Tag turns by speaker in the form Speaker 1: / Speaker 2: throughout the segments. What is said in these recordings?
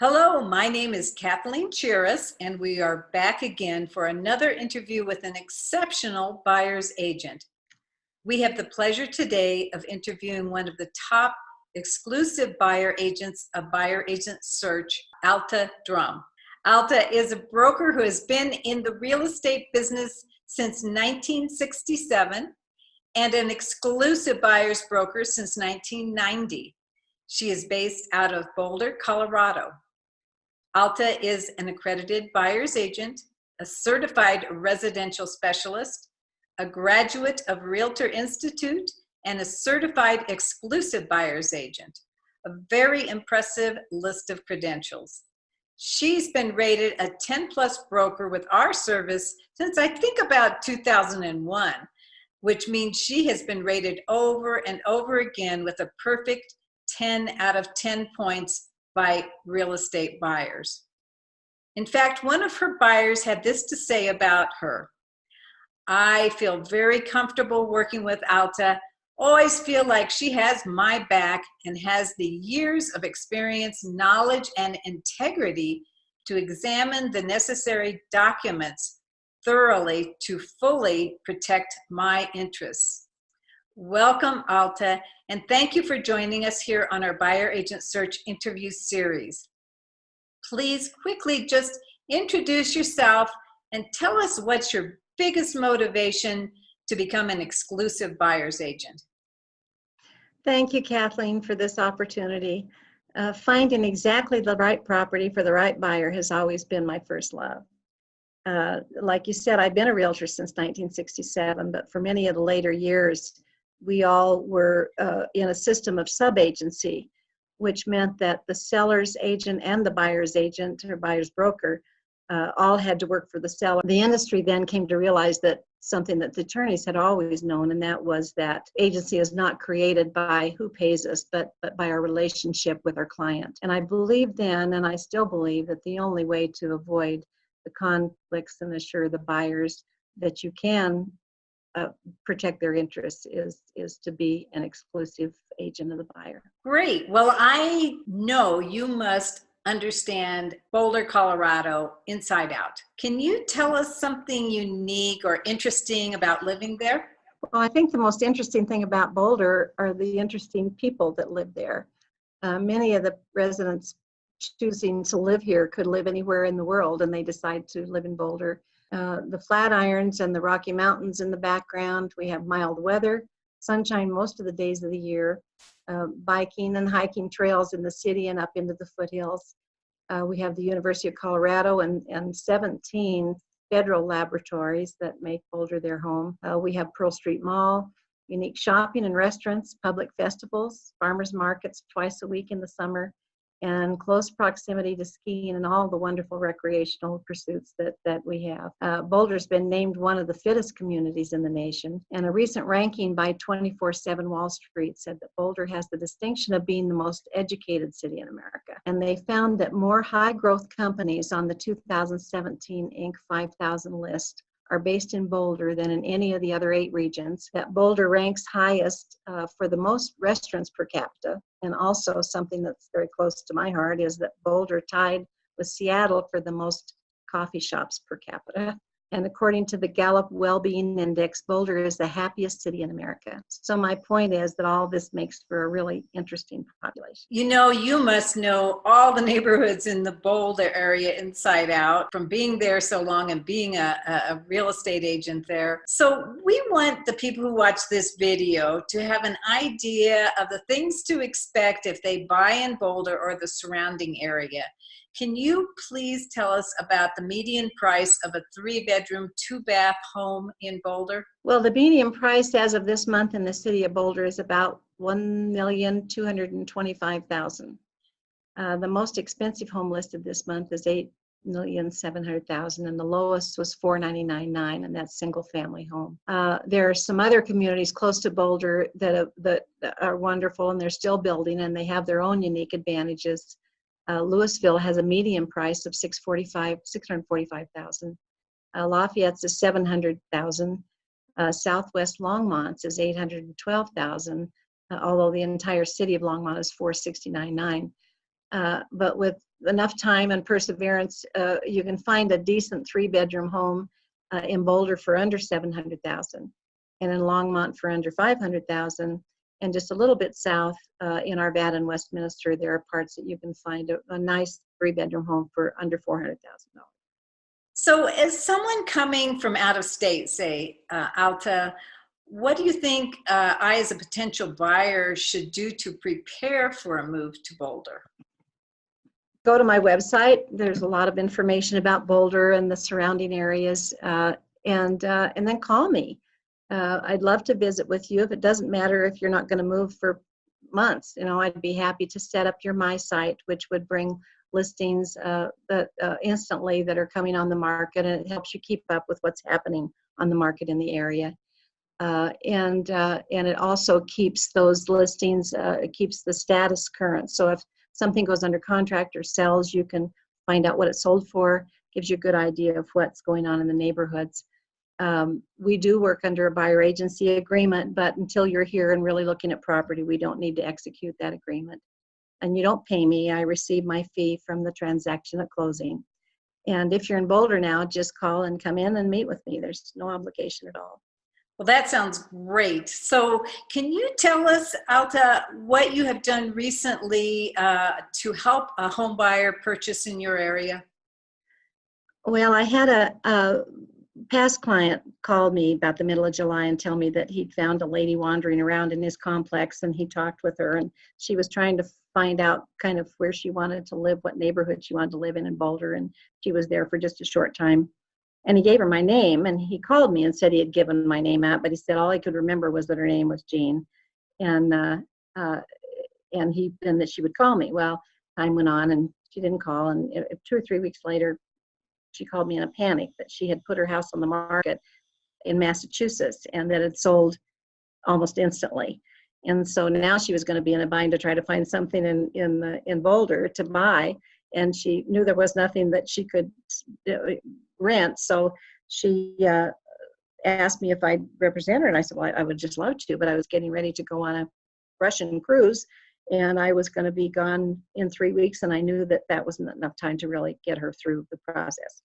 Speaker 1: Hello, my name is Kathleen Chiras, and we are back again for another interview with an exceptional buyer's agent. We have the pleasure today of interviewing one of the top exclusive buyer agents of Buyer Agent Search, Alta Drum. Alta is a broker who has been in the real estate business since 1967 and an exclusive buyer's broker since 1990. She is based out of Boulder, Colorado. Alta is an accredited buyer's agent, a certified residential specialist, a graduate of Realtor Institute, and a certified exclusive buyer's agent. A very impressive list of credentials. She's been rated a 10-plus broker with our service since I think about 2001, which means she has been rated over and over again with a perfect 10 out of 10 points by real estate buyers. In fact, one of her buyers had this to say about her: I feel very comfortable working with Alta, always feel like she has my back and has the years of experience, knowledge, and integrity to examine the necessary documents thoroughly to fully protect my interests. Welcome, Alta, and thank you for joining us here on our Buyer Agent Search interview series. Please quickly just introduce yourself and tell us what's your biggest motivation to become an exclusive buyer's agent.
Speaker 2: Thank you, Kathleen, for this opportunity. Finding exactly the right property for the right buyer has always been my first love. Like you said, I've been a realtor since 1967, but for many of the later years, we all were in a system of sub-agency, which meant that the seller's agent and the buyer's agent or buyer's broker all had to work for the seller. The industry then came to realize that something that the attorneys had always known, and that was that agency is not created by who pays us, but by our relationship with our client. And I believed then, and I still believe, that the only way to avoid the conflicts and assure the buyers that you can protect their interests is to be an exclusive agent of the buyer.
Speaker 1: Great. Well, I know you must understand Boulder, Colorado inside out. Can you tell us something unique or interesting about living there?
Speaker 2: Well, I think the most interesting thing about Boulder are the interesting people that live there. Many of the residents choosing to live here could live anywhere in the world, and they decide to live in Boulder. The Flatirons and the Rocky Mountains in the background. We have mild weather, sunshine most of the days of the year, biking and hiking trails in the city and up into the foothills. We have the University of Colorado and 17 federal laboratories that make Boulder their home. We have Pearl Street Mall, unique shopping and restaurants, public festivals, farmers markets twice a week in the summer, and close proximity to skiing and all the wonderful recreational pursuits that we have. Boulder's been named one of the fittest communities in the nation, and a recent ranking by 24/7 Wall Street said that Boulder has the distinction of being the most educated city in America. And they found that more high-growth companies on the 2017 Inc. 5000 list are based in Boulder than in any of the other 8 regions, that Boulder ranks highest for the most restaurants per capita. And also something that's very close to my heart is that Boulder tied with Seattle for the most coffee shops per capita. And according to the Gallup Wellbeing Index, Boulder is the happiest city in America. So my point is that all this makes for a really interesting population.
Speaker 1: You know, you must know all the neighborhoods in the Boulder area inside out from being there so long and being a real estate agent there. So we want the people who watch this video to have an idea of the things to expect if they buy in Boulder or the surrounding area. Can you please tell us about the median price of a 3-bedroom, 2-bath home in Boulder?
Speaker 2: Well, the median price as of this month in the city of Boulder is about $1,225,000. The most expensive home listed this month is $8,700,000, and the lowest was $499,900, and that's single-family home. There are some other communities close to Boulder that are wonderful, and they're still building, and they have their own unique advantages. Louisville has a median price of $645,000. Lafayette's is $700,000. Southwest Longmont's is $812,000, although the entire city of Longmont is $469,900. But with enough time and perseverance, you can find a decent 3-bedroom home in Boulder for under 700,000, and in Longmont for under 500,000, and just a little bit south in Arvada and Westminster, there are parts that you can find a nice 3-bedroom home for under $400,000.
Speaker 1: So as someone coming from out of state, say Alta, what do you think I as a potential buyer should do to prepare for a move to Boulder?
Speaker 2: Go to my website. There's a lot of information about Boulder and the surrounding areas, and then call me. I'd love to visit with you. If it doesn't matter if you're not going to move for months, I'd be happy to set up your My Site, which would bring listings that instantly that are coming on the market, and it helps you keep up with what's happening on the market in the area. And it also keeps those listings, it keeps the status current. So if something goes under contract or sells, you can find out what it sold for, gives you a good idea of what's going on in the neighborhoods. We do work under a buyer agency agreement, but until you're here and really looking at property, we don't need to execute that agreement. And you don't pay me. I receive my fee from the transaction at closing. And if you're in Boulder now, just call and come in and meet with me. There's no obligation at all.
Speaker 1: Well, that sounds great. So can you tell us, Alta, what you have done recently to help a home buyer purchase in your area?
Speaker 2: Well, I had a past client called me about the middle of July and tell me that he'd found a lady wandering around in his complex, and he talked with her, and she was trying to find out kind of where she wanted to live, what neighborhood she wanted to live in Boulder, and she was there for just a short time. And he gave her my name, and he called me and said he had given my name out, but he said all I could remember was that her name was Jean, and that she would call me. Well, time went on, and she didn't call, and 2 or 3 weeks later, she called me in a panic that she had put her house on the market in Massachusetts and that it sold almost instantly. And so now she was going to be in a bind to try to find something in Boulder to buy, and she knew there was nothing that she could rent. So she asked me if I'd represent her, and I said, well, I would just love to, but I was getting ready to go on a Russian cruise, and I was going to be gone in 3 weeks, and I knew that that wasn't enough time to really get her through the process.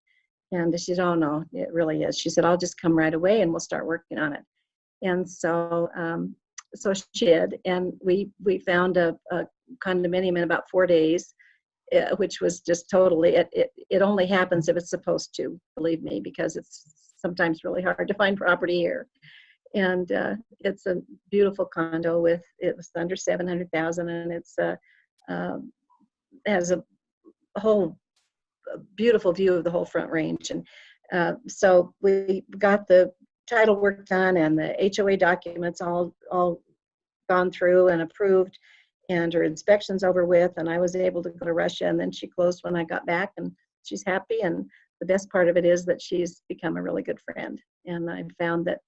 Speaker 2: And she said, oh no, it really is. She said, I'll just come right away and we'll start working on it. And so so she did, and we found a condominium in about 4 days, which was just totally, it only happens if it's supposed to, believe me, because it's sometimes really hard to find property here. And it's a beautiful condo it was under 700,000, and it's has a whole beautiful view of the whole Front Range. And so we got the title work done and the HOA documents all gone through and approved, and her inspection's over with, and I was able to go to Russia, and then she closed when I got back, and she's happy. And the best part of it is that she's become a really good friend. And I found that,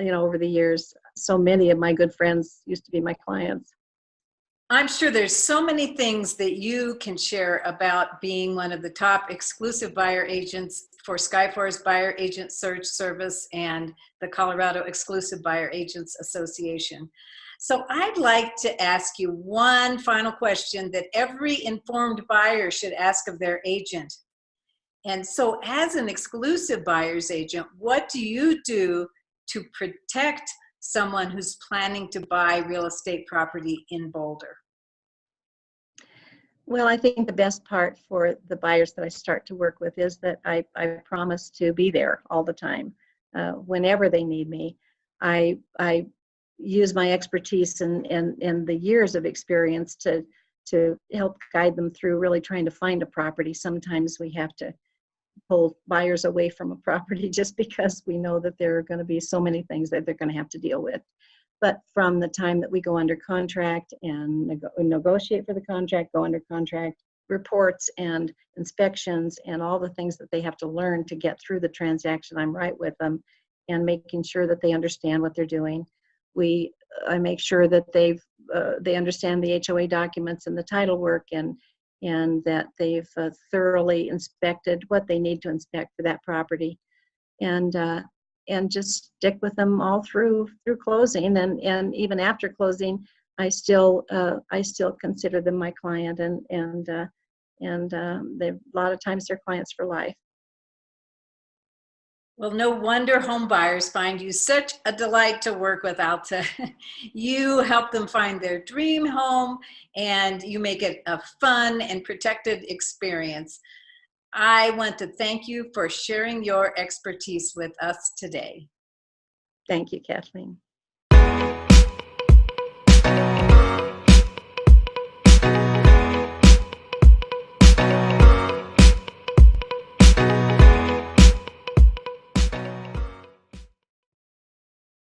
Speaker 2: over the years, so many of my good friends used to be my clients.
Speaker 1: I'm sure there's so many things that you can share about being one of the top exclusive buyer agents for Skyfor's Buyer Agent Search Service and the Colorado Exclusive Buyer Agents Association. So I'd like to ask you one final question that every informed buyer should ask of their agent. And so as an exclusive buyer's agent, what do you do to protect someone who's planning to buy real estate property in Boulder?
Speaker 2: Well, I think the best part for the buyers that I start to work with is that I promise to be there all the time. Whenever they need me, I use my expertise and the years of experience to help guide them through really trying to find a property. Sometimes we have to pull buyers away from a property just because we know that there are going to be so many things that they're going to have to deal with. But from the time that we go under contract and negotiate for the contract, go under contract, reports and inspections and all the things that they have to learn to get through the transaction, I'm right with them and making sure that they understand what they're doing. I make sure that they understand the HOA documents and the title work, and that they've thoroughly inspected what they need to inspect for that property, and just stick with them all through closing, and even after closing, I still consider them my client, and they, a lot of times they're clients for life.
Speaker 1: Well, no wonder home buyers find you such a delight to work with, Alta. You help them find their dream home, and you make it a fun and protected experience. I want to thank you for sharing your expertise with us today.
Speaker 2: Thank you, Kathleen.